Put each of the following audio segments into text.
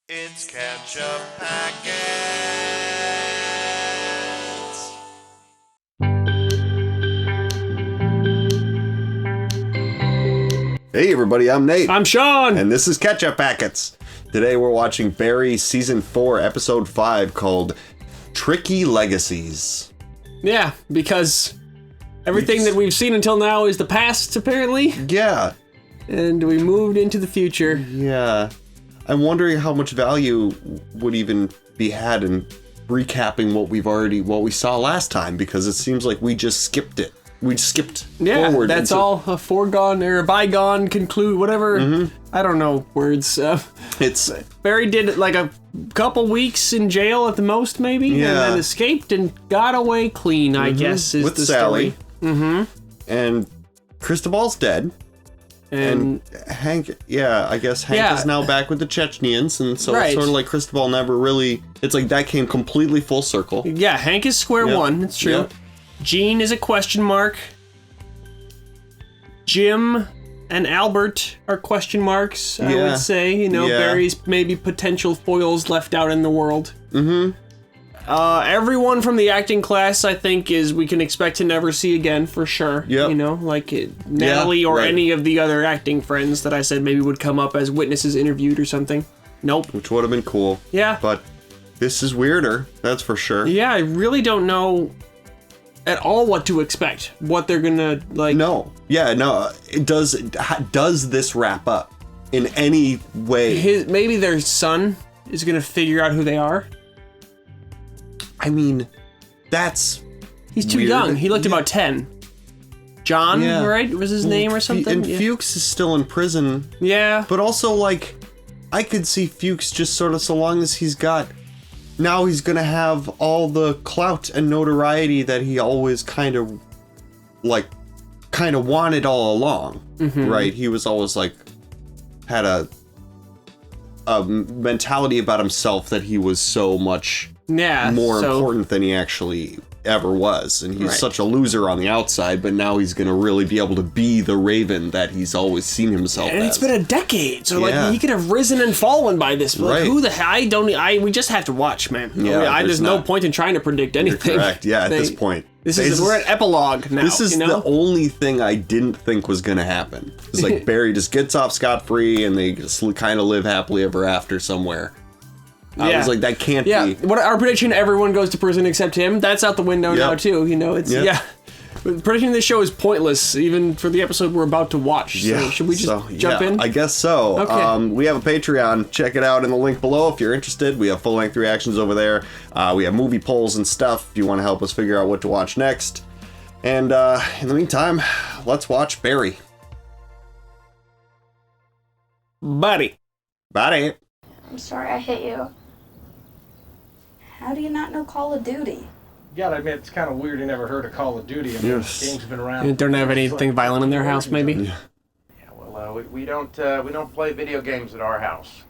It's Ketchup Packets. Hey everybody, I'm Nate. I'm Sean. And this is Ketchup Packets. Today we're watching Barry Season 4, Episode 5 called Tricky Legacies. Yeah, because everything that we've seen until now is the past, apparently. Yeah. And we moved into the future. Yeah. I'm wondering how much value would even be had in recapping what we saw last time, because it seems like we just skipped it. We skipped forward. That's all a foregone or a bygone conclude, whatever. Mm-hmm. I don't know words. It's Barry did like a couple weeks in jail at the most, maybe, and then escaped and got away clean, I guess, is with the Sally. story. Mm-hmm. And Cristobal's dead. And Hank, I guess Hank is now back with the Chechnyans, and so it's sort of like Cristobal never really, it's like that came completely full circle. Yeah, Hank is square one, it's true. Yep. Gene is a question mark. Jim and Albert are question marks, I would say. Barry's maybe potential foils left out in the world. Mm-hmm. Everyone from the acting class, I think, we can expect to never see again for sure. Yep. Natalie or any of the other acting friends that I said maybe would come up as witnesses interviewed or something. Nope. Which would have been cool. Yeah. But this is weirder, that's for sure. Yeah, I really don't know at all what to expect. What they're gonna, like... No. Yeah, no. Does this wrap up in any way? Maybe their son is gonna figure out who they are? I mean, that's he's too young. He looked about 10. John, right? Was his name or something? And Fuchs is still in prison. Yeah. But also, like, I could see Fuchs just sort of, so long as he's got... Now he's gonna have all the clout and notoriety that he always kind of wanted all along, right? He was always, like, had a mentality about himself that he was so much... more important than he actually ever was, and he's such a loser on the outside, but now he's gonna really be able to be the Raven that he's always seen himself and as. It's been a decade, so like he could have risen and fallen by this, but like, who the hell? We just have to watch, man. There's no point in trying to predict anything. You're correct. At this point, we're at epilogue now. This is the only thing I didn't think was gonna happen. It's like Barry just gets off scot-free and they just kind of live happily ever after somewhere. I was like, that can't be. What our prediction? Everyone goes to prison except him. That's out the window now too. The prediction of this show is pointless, even for the episode we're about to watch. So should we just jump in? I guess so. Okay. We have a Patreon. Check it out in the link below if you're interested. We have full-length reactions over there. We have movie polls and stuff if you want to help us figure out what to watch next. And in the meantime, let's watch Barry. Buddy. I'm sorry I hit you. How do you not know Call of Duty? You gotta admit, it's kind of weird you never heard of Call of Duty. I mean, games have been around. You don't have anything violent in their house, maybe? Yeah, well, we don't play video games at our house.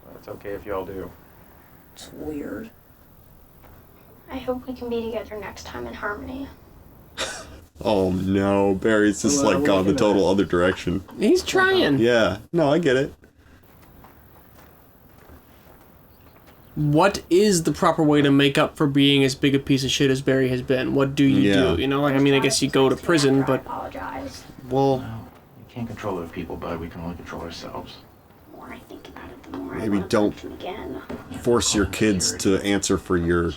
Well, it's okay if y'all do. It's weird. I hope we can be together next time in harmony. Oh no, Barry's just gone the total other direction. He's trying. Yeah, no, I get it. What is the proper way to make up for being as big a piece of shit as Barry has been? What do you do? I guess you go to prison, but... Well, you can't control other people, bud. We can only control ourselves. The more I think about it, the more maybe don't force your kids to answer for your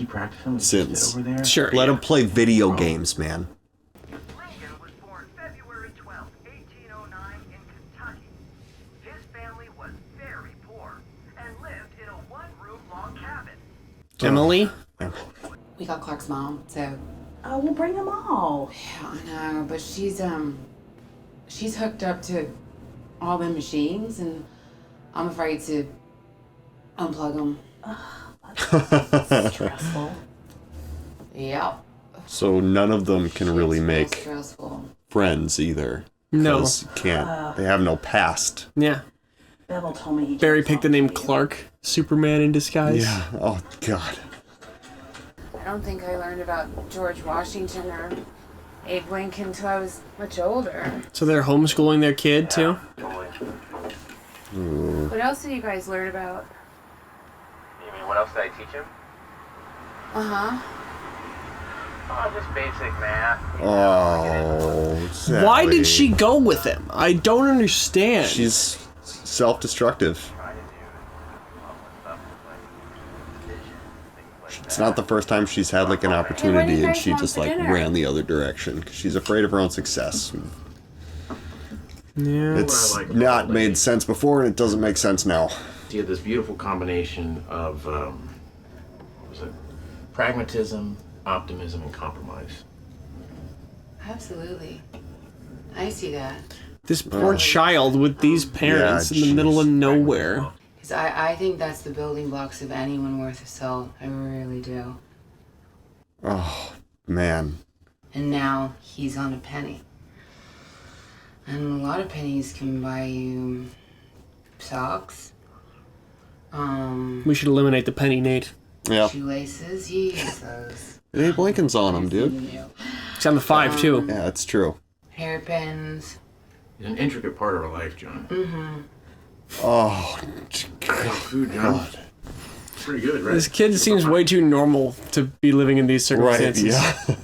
sins. Sure. Let them play video games, man. Lincoln was born February 12, 1809 in Kentucky. His family was very poor and lived in a one-room log cabin. Emily? We got Clark's mom, so... Oh, we'll bring them all. Yeah, I know, but she's hooked up to all the machines, and I'm afraid to unplug them. That's stressful. Yep. So none of them can really make stressful friends either. No. Can't. They have no past. Yeah. Bevel told me Barry picked the name Clark. Superman in disguise. Yeah. Oh, God. I don't think I learned about George Washington or Abe Lincoln until I was much older. So they're homeschooling their kid, too? What else did you guys learn about And what else did I teach him? Uh-huh. Oh, just basic math. Oh, exactly. Why did she go with him? I don't understand. She's self-destructive. It's not the first time she's had like an opportunity and she just like ran the other direction because she's afraid of her own success. Yeah. It's not made sense before and it doesn't make sense now. You have this beautiful combination of what was it? Pragmatism, optimism, and compromise. Absolutely. I see that. This poor child with these parents in the middle of nowhere. Because I think that's the building blocks of anyone worth a salt. I really do. Oh, man. And now he's on a penny. And a lot of pennies can buy you socks. We should eliminate the penny, Nate. Yeah. Shoelaces, you use those. Abe Lincoln's on him, dude. He's on the 5 too. Yeah, that's true. Hairpins. It's an intricate part of our life, John. Mm-hmm. Oh, food, John. Pretty good, right? This kid seems way too normal to be living in these circumstances. Right, yeah.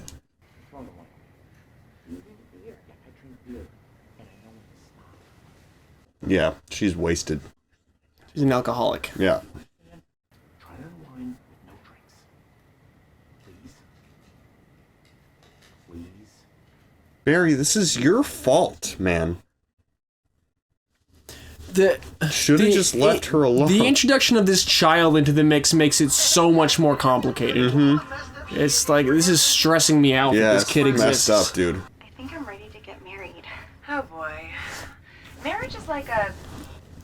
Yeah, she's wasted. She's an alcoholic. Yeah. Try to unwind with no drinks. Please. Please. Barry, this is your fault, man. Should have just left her alone. The introduction of this child into the mix makes it so much more complicated. Mm-hmm. It's like, this is stressing me out that this kid exists. Messed up, dude. I think I'm ready to get married. Oh boy. Marriage is like a...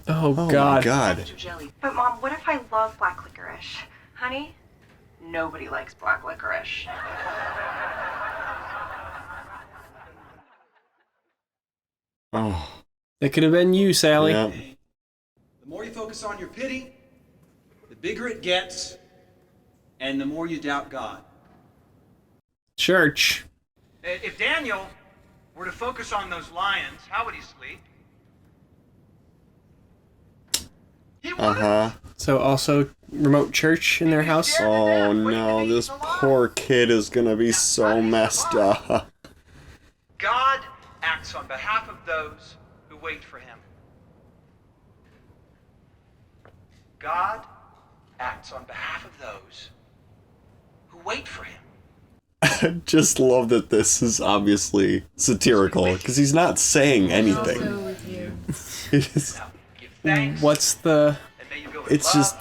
Oh, God. God. jelly. But Mom, what if I love black licorice? Honey, nobody likes black licorice. Oh. That could have been you, Sally. Yeah. The more you focus on your pity, the bigger it gets, and the more you doubt God. Church. If Daniel were to focus on those lions, how would he sleep? He would. Uh-huh. So also remote church in their house? Oh no, this poor kid is gonna be so messed up. God acts on behalf of those who wait for him. God acts on behalf of those who wait for him. I just love that this is obviously satirical, because he's not saying anything. What's the... It's just...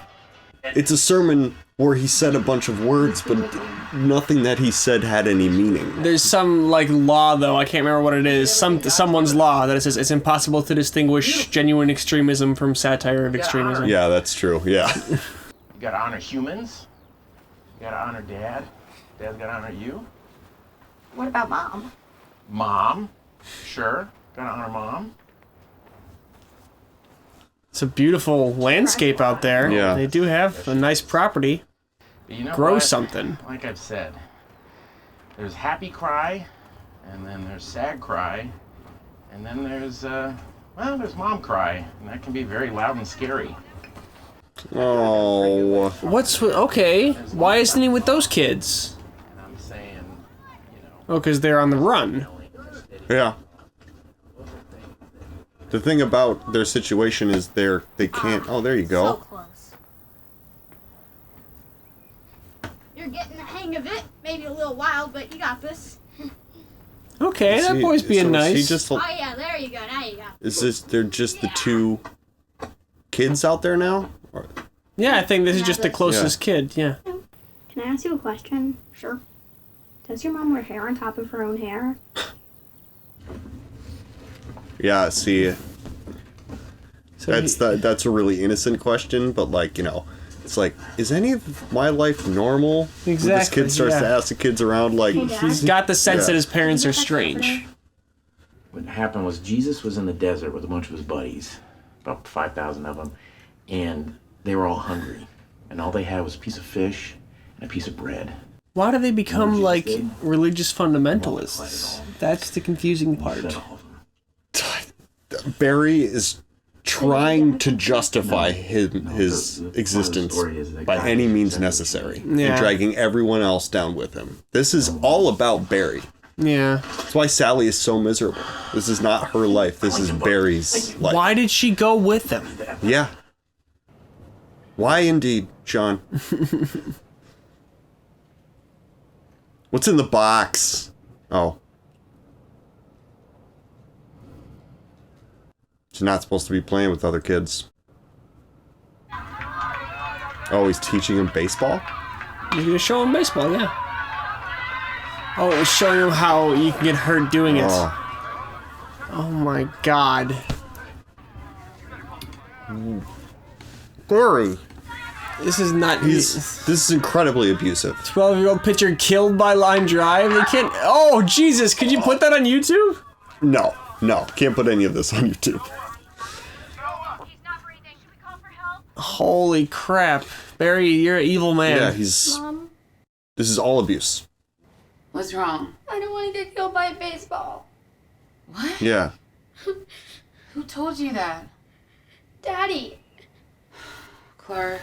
It's a sermon where he said a bunch of words, but nothing that he said had any meaning. There's some, like, law, though, I can't remember what it is, someone's law that it says it's impossible to distinguish genuine extremism from satire of extremism. Yeah, that's true, yeah. You gotta honor humans. You gotta honor Dad. Dad's gotta honor you. What about Mom? Mom. Sure. Gotta honor Mom. It's a beautiful landscape out there. Yeah. They do have a nice property. But you know Grow what? something. Like I've said, there's happy cry, and then there's sad cry, and then there's, there's mom cry, and that can be very loud and scary. Oh. Okay, why isn't he with those kids? And I'm saying, you know... Oh, because they're on the run. Yeah. The thing about their situation is they can't... Oh, there you go. So close. You're getting the hang of it. Maybe a little wild, but you got this. Okay, that boy's being nice. Oh yeah, there you go. Now you got this. Is this... They're just the two kids out there now? Or... Yeah, I think this is just the closest kid, yeah. Can I ask you a question? Sure. Does your mom wear hair on top of her own hair? Yeah, see, So that's a really innocent question, but like, you know, it's like, is any of my life normal? Exactly, When this kid starts to ask the kids around, like... He's got the sense that his parents are strange. What happened was Jesus was in the desert with a bunch of his buddies, about 5,000 of them, and they were all hungry. And all they had was a piece of fish and a piece of bread. Why do they become, like, religious fundamentalists? That's the confusing part. Barry is trying to justify his existence by any means necessary, and dragging everyone else down with him. This is all about Barry. Yeah. That's why Sally is so miserable. This is not her life. This is Barry's life. Why did she go with him? Yeah. Why indeed, Sean? What's in the box? Oh. She's not supposed to be playing with other kids. Oh, he's teaching him baseball? He's gonna show him baseball, yeah. Oh, it was showing him how you can get hurt doing it. Oh my god. Barry. This is not... This is incredibly abusive. 12-year-old pitcher killed by line drive. They can't... Oh, Jesus. Could you put that on YouTube? No. Can't put any of this on YouTube. Holy crap. Barry, you're an evil man. Yeah, he's... Mom? This is all abuse. What's wrong? I don't want to get killed by a baseball. What? Yeah. Who told you that? Daddy. Clark.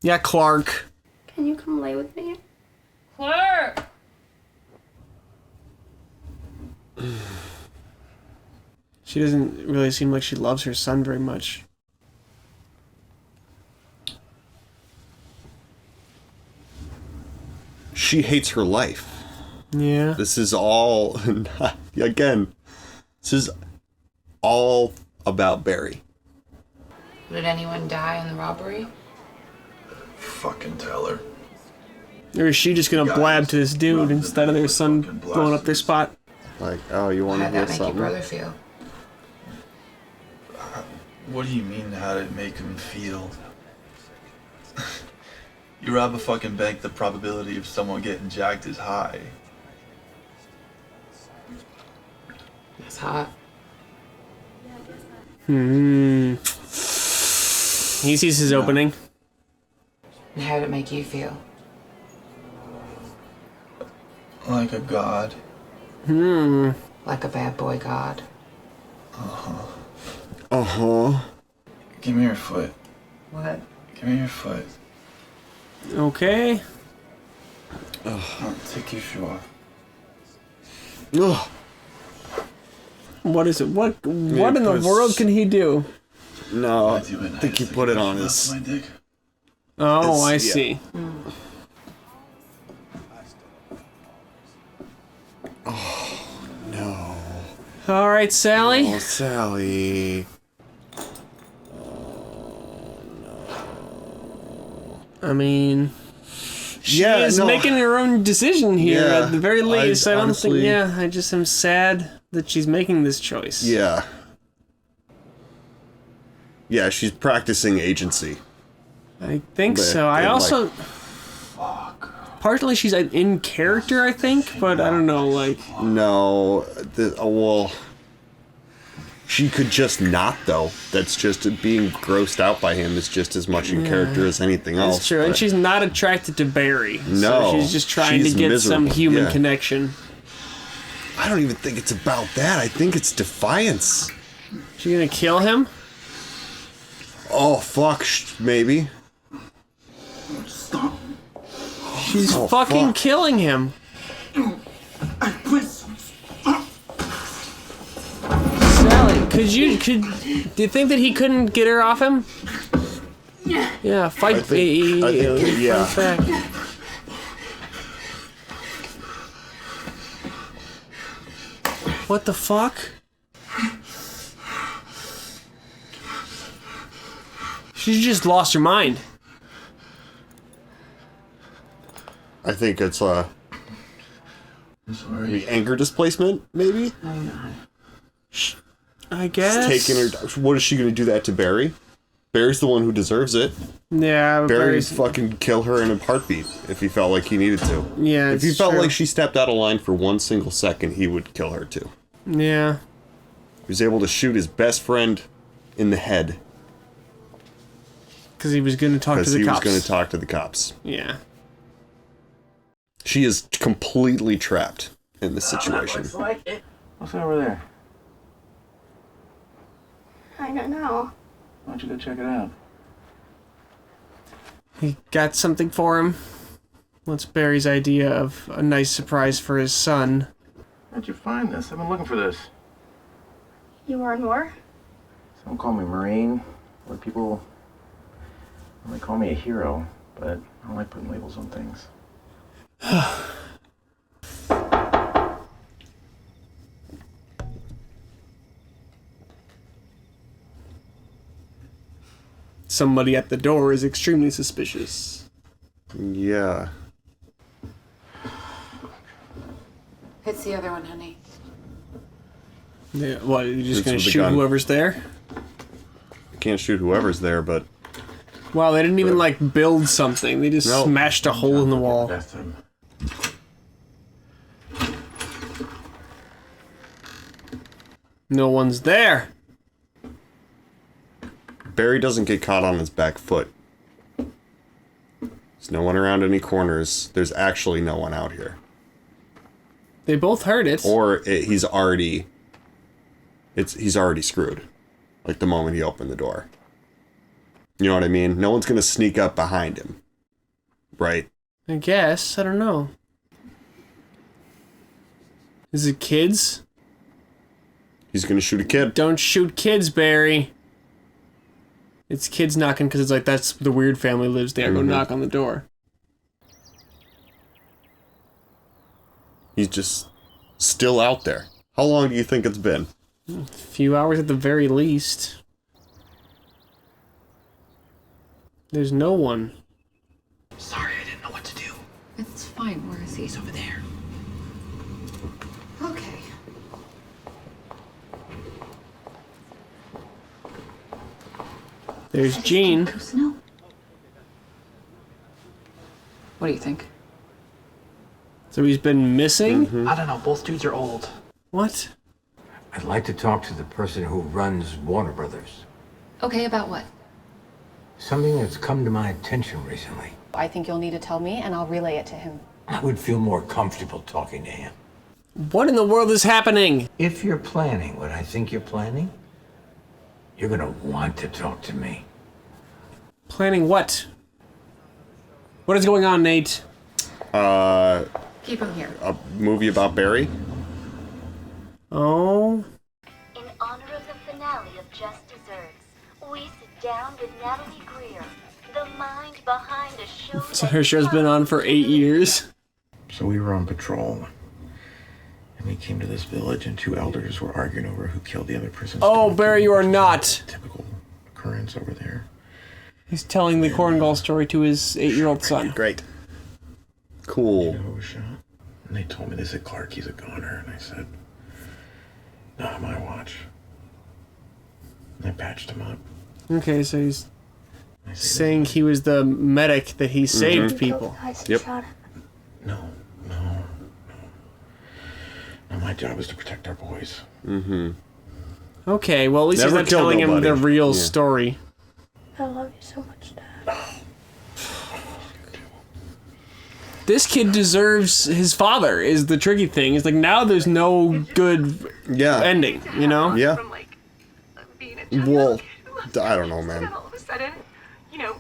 Yeah, Clark. Can you come lay with me? Clark! She doesn't really seem like she loves her son very much. She hates her life. Yeah. This is all... Again, this is all about Barry. Did anyone die in the robbery? Fucking tell her. Or is she just gonna blab to this dude instead of their son blowing up their spot? Like, oh, you want to hear How'd that make your something? brother feel? What do you mean, how did it make him feel? You rob a fucking bank, the probability of someone getting jacked is high. That's hot. He sees his opening. And how did it make you feel? Like a god. Like a bad boy god. Give me your foot. What? Give me your foot. Okay. Take your shoe off. Ugh. What is it? What in the world can he do? No, I think he put it on his... My dick. Oh, I see. Oh, no. All right, Sally. Oh, Sally. I mean, she is making her own decision here at the very least. I don't think, I just am sad that she's making this choice. Yeah. Yeah, she's practicing agency. I think so. I also... Partly she's in character, I think, but I don't know, like... No, well... She could just not, though. That's just being grossed out by him is just as much in character as anything else. That's true, and she's not attracted to Barry. No. So she's just trying to get some human connection. I don't even think it's about that. I think it's defiance. She gonna kill him? Oh, fuck, maybe. Stop. She's fucking killing him. Please. Sally, do you think that he couldn't get her off him? Yeah, fight. I think, yeah. Fact. What the fuck? She just lost her mind. I think it's I'm sorry. maybe anger displacement, maybe? I guess. Taking her. What is she going to do that to Barry? Barry's the one who deserves it. Yeah, but Barry'd fucking kill her in a heartbeat if he felt like he needed to. Yeah, if he felt like she stepped out of line for 1 single second, he would kill her too. Yeah. He was able to shoot his best friend in the head. Because he was going to talk to the cops. Because he was going to talk to the cops. Yeah. She is completely trapped in this situation. What's over there? I don't know. Why don't you go check it out? He got something for him. What's Barry's idea of a nice surprise for his son? How'd you find this? I've been looking for this. You learn more? Someone call me Marine. Or people they call me a hero, but I don't like putting labels on things. Somebody at the door is extremely suspicious. Yeah. Hits the other one, honey. Yeah, what, you just Shoots gonna with the shoot gun. whoever's there? Can't shoot whoever's there, but... Wow, they didn't even, like, build something. They just smashed a hole in the wall. No one's there. Barry doesn't get caught on his back foot. There's no one around any corners. There's actually no one out here. They both heard it. Or he's already screwed. Like the moment he opened the door. You know what I mean? No one's gonna sneak up behind him. Right? I guess. I don't know. Is it kids? He's gonna shoot a kid. Don't shoot kids, Barry. It's kids knocking because it's like, that's the weird family lives there. Go knock on the door. He's just still out there. How long do you think it's been? A few hours at the very least. There's no one. Sorry, I didn't know what to do. It's fine. Where is he? He's over there. Okay. There's Jean. What do you think? So he's been missing? I don't know. Both dudes are old. What? I'd like to talk to the person who runs Warner Brothers. Okay, about what? Something that's come to my attention recently. I think you'll need to tell me, and I'll relay it to him. I would feel more comfortable talking to him. What in the world is happening? If you're planning what I think you're planning, you're gonna want to talk to me. Planning what? What is going on, Nate? Keep him here. A movie about Barry? Oh. In honor of the finale of Just Desserts, we sit down with Natalie Greer, the mind behind a show. So her show's been on for 8 years. So we were on patrol, and we came to this village, and two elders were arguing over who killed the other person. Oh, Barry, you are not. Typical occurrence over there. He's telling the Korngal story to his 8-year-old son. Great. Cool. You know who was shot? And they told me, they said, Clark, he's a goner. And I said, not on my watch. And I patched him up. Okay, so he's saying he was the medic that he saved people. Yep. No. Now my job is to protect our boys. Okay, well at least Never he's not killed telling him nobody. the real Yeah. story. I love you so much, Dad. This kid deserves his father, is the tricky thing. It's like, now there's no good ending, you know? Yeah. From like being a child. Well, I don't know, man. And all of a sudden, you know,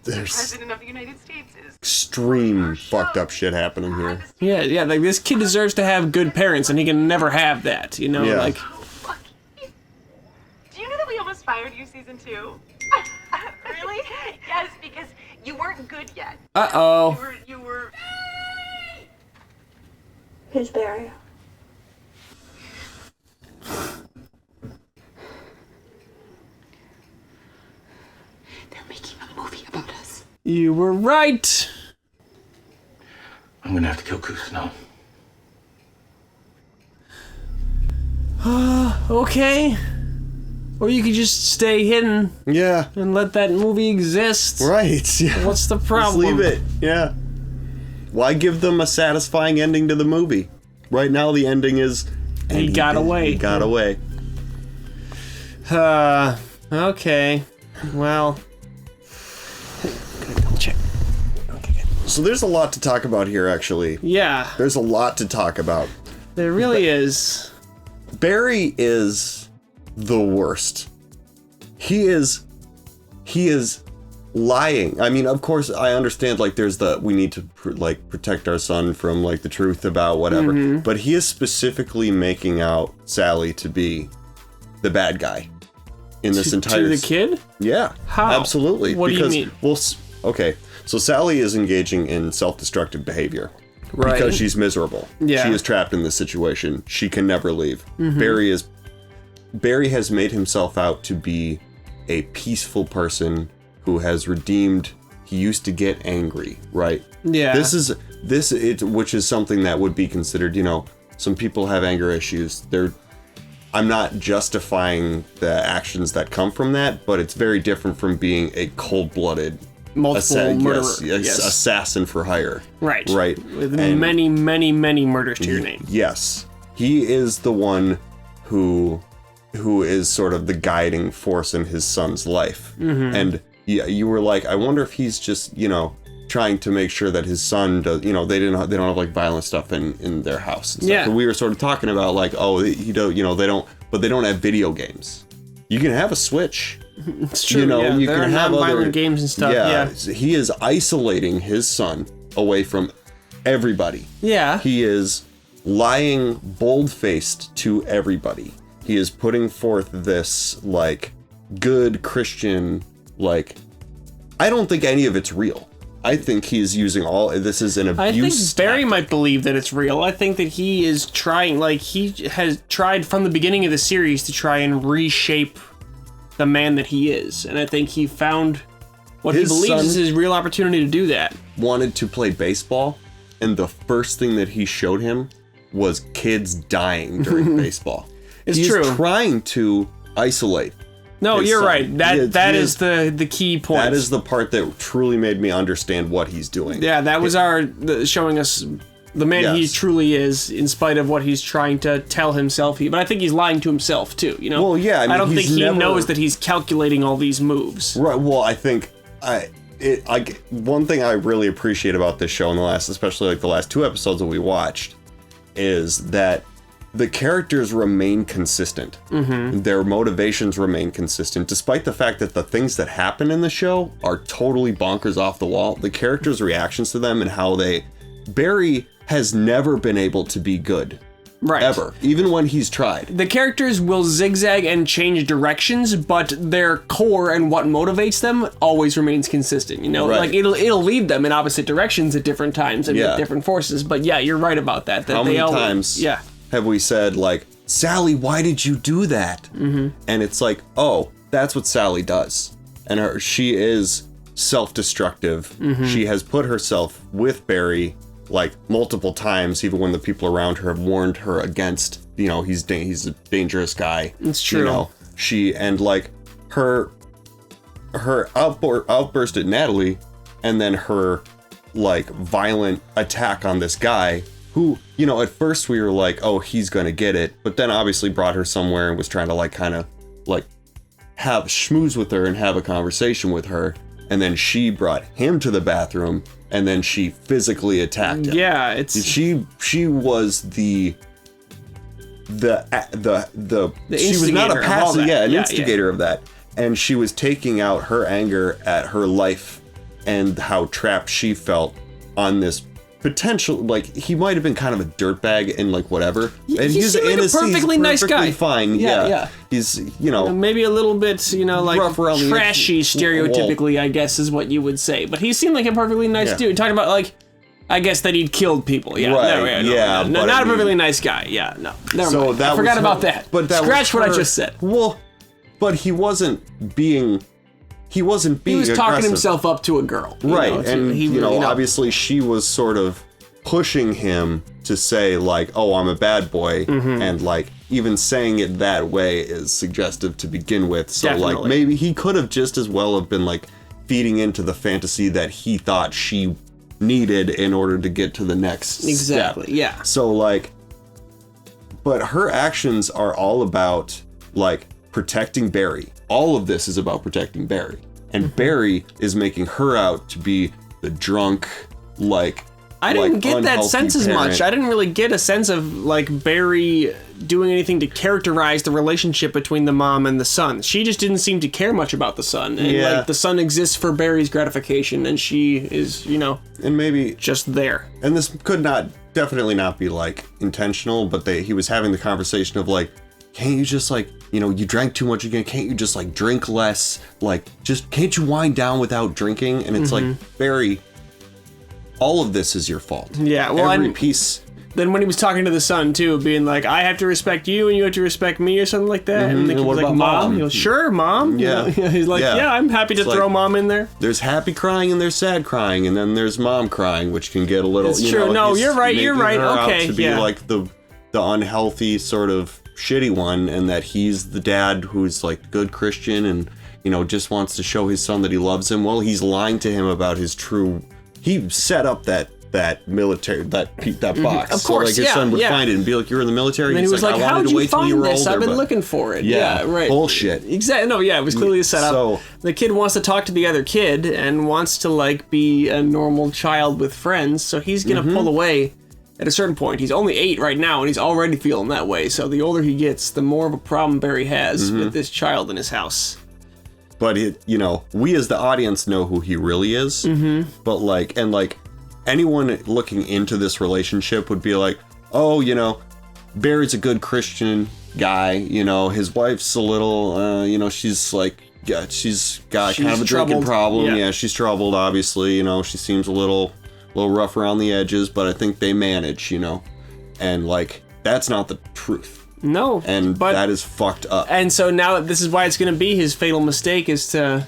the There's president of the United States is. extreme fucked up shit happening here. Yeah, like this kid deserves to have good parents, and he can never have that, you know? Yeah. Like, Do you know that we almost fired you season 2? Really? Yes, because you weren't good yet. uh-oh. You were. Who's Barry? They're making a movie about us. You were right. I'm gonna have to kill Goose now. Okay. Or you could just stay hidden. Yeah. And let that movie exist. Right. Yeah. What's the problem? Just leave it. Yeah. Why give them a satisfying ending to the movie? Right now the ending is... He got away. He got away. Okay. Well... Check. So there's a lot to talk about here, actually. Yeah. There's a lot to talk about. There really is. Barry is the worst he is lying. I mean, of course, I understand, like, there's we need to, protect our son from, like, the truth about whatever. Mm-hmm. But he is specifically making out Sally to be the bad guy in this entire... To the kid? Yeah. How? Absolutely. What do you mean? Well, okay. So Sally is engaging in self-destructive behavior. Right. Because she's miserable. Yeah. She is trapped in this situation. She can never leave. Mm-hmm. Barry has made himself out to be a peaceful person who has redeemed. He used to get angry, right? Yeah. Which is something that would be considered, some people have anger issues. I'm not justifying the actions that come from that, but it's very different from being a cold-blooded multiple murderer. Yes, assassin for hire. Right. Right. With many, many, many murders to your name. Yes. He is the one who is sort of the guiding force in his son's life. Mm-hmm. And you were like, I wonder if he's just, trying to make sure that his son does, they don't have like violent stuff in their house. And stuff. Yeah. And we were sort of talking about like, they don't have video games. You can have a Switch. It's true. You there can are have non-violent games and stuff. Yeah. He is isolating his son away from everybody. Yeah. He is lying bold-faced to everybody. He is putting forth this like good Christian, like, I don't think any of it's real. I think he's using this is an abuse. I think Barry might believe that it's real. I think that he is trying, he has tried from the beginning of the series to try and reshape the man that he is. And I think he found what he believes is his real opportunity to do that. Wanted to play baseball, and the first thing that he showed him was kids dying during baseball. It's true. He's trying to isolate. No, you're right. That is the key point. That is the part that truly made me understand what he's doing. Yeah, that was showing us the man he truly is, in spite of what he's trying to tell himself. But I think he's lying to himself too. Well, yeah. I don't think he knows that he's calculating all these moves. Right. Well, I think one thing I really appreciate about this show, especially like the last 2 episodes that we watched, is that the characters remain consistent. Mm-hmm. Their motivations remain consistent, despite the fact that the things that happen in the show are totally bonkers off the wall. The characters' reactions to them and how Barry has never been able to be good. Right. Ever. Even when he's tried. The characters will zigzag and change directions, but their core and what motivates them always remains consistent. Right. Like it'll lead them in opposite directions at different times and with different forces. But yeah, you're right about that. How many times have we said, like, Sally, why did you do that? Mm-hmm. And it's like, oh, that's what Sally does. And she is self-destructive. Mm-hmm. She has put herself with Barry, like, multiple times, even when the people around her have warned her against, he's a dangerous guy. It's true. Her outburst at Natalie, and then her, like, violent attack on this guy, who, at first we were like, oh, he's gonna get it, but then obviously brought her somewhere and was trying to, like, kind of, like, have schmooze with her and have a conversation with her, and then she brought him to the bathroom, and then she physically attacked him. Yeah, she was the she was not a passive, an instigator of that, and she was taking out her anger at her life and how trapped she felt on this potential, like, he might have been kind of a dirtbag and like whatever, and he's like a perfectly nice guy. Fine, yeah. He's maybe a little bit like rough around the trashy edge. stereotypically, I guess is what you would say. But he seemed like a perfectly nice dude. Talking about like, I guess that he'd killed people. Yeah, right. No, not a perfectly nice guy. Yeah, no. Never mind. I forgot about that. But that scratch what I just said. Well, but he wasn't being. He was aggressive. Talking himself up to a girl. Right, obviously she was sort of pushing him to say, like, oh, I'm a bad boy, and, like, even saying it that way is suggestive to begin with. So, Definitely. like, maybe he could have just as well have been, like, feeding into the fantasy that he thought she needed in order to get to the next step. Yeah. So, like, but her actions are all about, like, protecting Barry. All of this is about protecting Barry. And Barry is making her out to be the drunk, like, I didn't get that sense as much. I didn't really get a sense of, like, Barry doing anything to characterize the relationship between the mom and the son. She just didn't seem to care much about the son. And like the son exists for Barry's gratification, and she is, you know, and maybe just there. And this could definitely not be like intentional, but he was having the conversation of like, can't you just like, you know, you drank too much again, can't you just like drink less? Like, just can't you wind down without drinking? And it's like, Barry, all of this is your fault. Yeah, well, every piece. Then when he was talking to the son too, being like, I have to respect you and you have to respect me or something like that. And the kid was like, Mom? He goes, sure, Mom. Yeah. You know, he's like, yeah, I'm happy to throw Mom in there. There's happy crying and there's sad crying, and then there's Mom crying, which can get a little, it's true. No, you're right. Okay, to be like the unhealthy sort of shitty one, and that he's the dad who's like good Christian and, you know, just wants to show his son that he loves him. Well, he's lying to him about his true. He set up that military that box. Of course, so like his son would find it and be like, "You're in the military." And then he was like, "How'd you find this? I've been looking for it." Yeah, right. Bullshit. Exactly. No, yeah, it was clearly a setup. So the kid wants to talk to the other kid and wants to like be a normal child with friends. So he's gonna pull away at a certain point. He's only 8 right now, and he's already feeling that way. So the older he gets, the more of a problem Barry has with this child in his house. But you know, we as the audience know who he really is. But like, anyone looking into this relationship would be like, oh, you know, Barry's a good Christian guy. You know, his wife's a little, you know, she's like, yeah, she's got kind of a drinking problem. Yeah, she's troubled, obviously. You know, she seems a little rough around the edges, but I think they manage, you know. And like, that's not the truth. No. And that is fucked up. And so now this is why it's going to be his fatal mistake, is to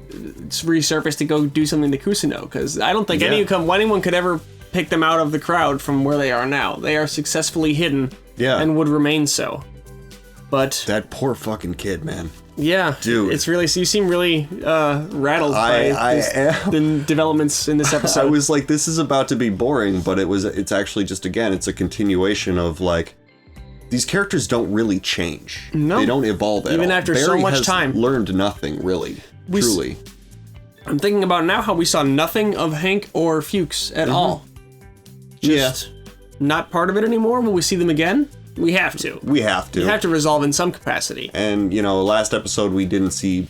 resurface to go do something to Kusino, because I don't think anyone could ever pick them out of the crowd from where they are now. They are successfully hidden and would remain so. But that poor fucking kid, man. Yeah, dude, it's really, so you seem really rattled by the developments in this episode. I was like, this is about to be boring, but it's actually just, again, it's a continuation of like, these characters don't really change. No, they don't evolve at all. Even after so much time. Learned nothing really. Truly. I'm thinking about now how we saw nothing of Hank or Fuchs at all. Just not part of it anymore. Will we see them again? We have to. We have to. We have to resolve in some capacity. And, you know, last episode we didn't see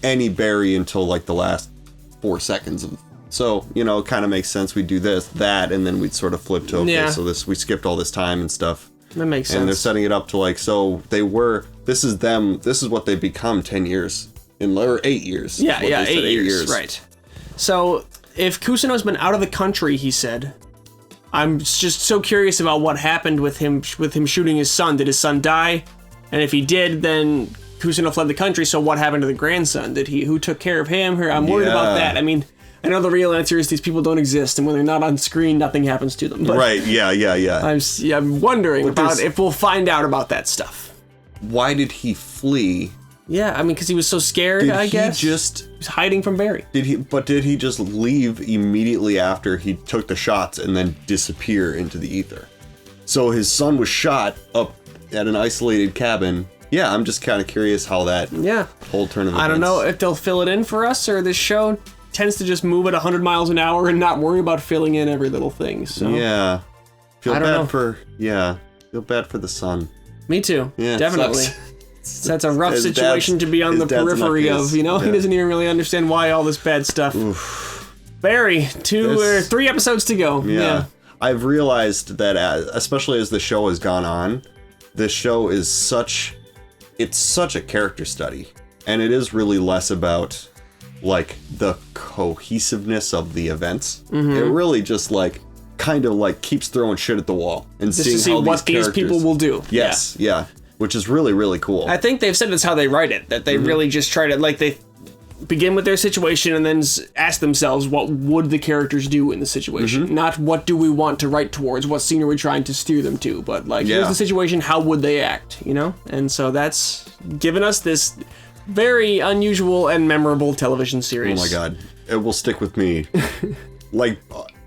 any Barry until like the last 4 seconds of. So, you know, it kind of makes sense. We'd do that, and then we'd sort of flip to, okay, so we skipped all this time and stuff. That makes sense. And they're setting it up to like, so this is what they've become 10 years. Or 8 years. Yeah, 8 years. Right. So, if Kusino's been out of the country, he said, I'm just so curious about what happened with him shooting his son. Did his son die? And if he did, then Kusino fled the country, so what happened to the grandson? Who took care of him? I'm worried about that. I mean, I know the real answer is these people don't exist, and when they're not on screen, nothing happens to them. But right, yeah. I'm wondering about if we'll find out about that stuff. Why did he flee? Yeah, I mean, because he was so scared, I guess. He was hiding from Barry. Did he just leave immediately after he took the shots and then disappear into the ether? So his son was shot up at an isolated cabin. Yeah, I'm just kind of curious how that whole turn of events. I don't know if they'll fill it in for us, or this show tends to just move at 100 miles an hour and not worry about filling in every little thing. So yeah, feel bad for the son. Me too. Yeah, definitely. That's a rough situation to be on the periphery of, you know? Yeah. He doesn't even really understand why all this bad stuff. Oof. Barry, 3 episodes to go. Yeah. I've realized that, especially as the show has gone on, this show is such a character study. And it is really less about, like, the cohesiveness of the events. Mm-hmm. It really just, like, kind of, like, keeps throwing shit at the wall and just seeing how what these people will do. Yes, yeah. Which is really, really cool. I think they've said that's how they write it. That they really just try to, like, they begin with their situation and then ask themselves, what would the characters do in the situation? Not what do we want to write towards, what scene are we trying to steer them to, but, like, here's the situation, how would they act, you know? And so that's given us this very unusual and memorable television series. Oh my god. It will stick with me. Like,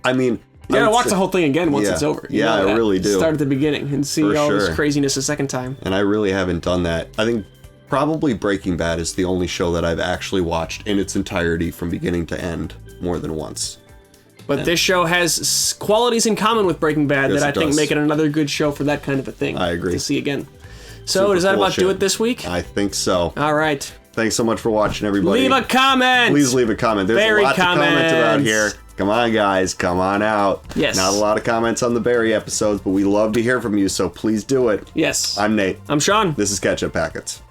I mean... You gotta watch the whole thing again once it's over. Yeah, I really do. Start at the beginning and see all this craziness a second time. And I really haven't done that. I think probably Breaking Bad is the only show that I've actually watched in its entirety from beginning to end more than once. But this show has qualities in common with Breaking Bad that I think make it another good show for that kind of a thing. I agree. To see again. So does that about do it this week? I think so. All right. Thanks so much for watching, everybody. Leave a comment. Please leave a comment. There's a lot to comment about here. Come on, guys. Come on out. Yes. Not a lot of comments on the Barry episodes, but we love to hear from you, so please do it. Yes. I'm Nate. I'm Sean. This is Ketchup Packets.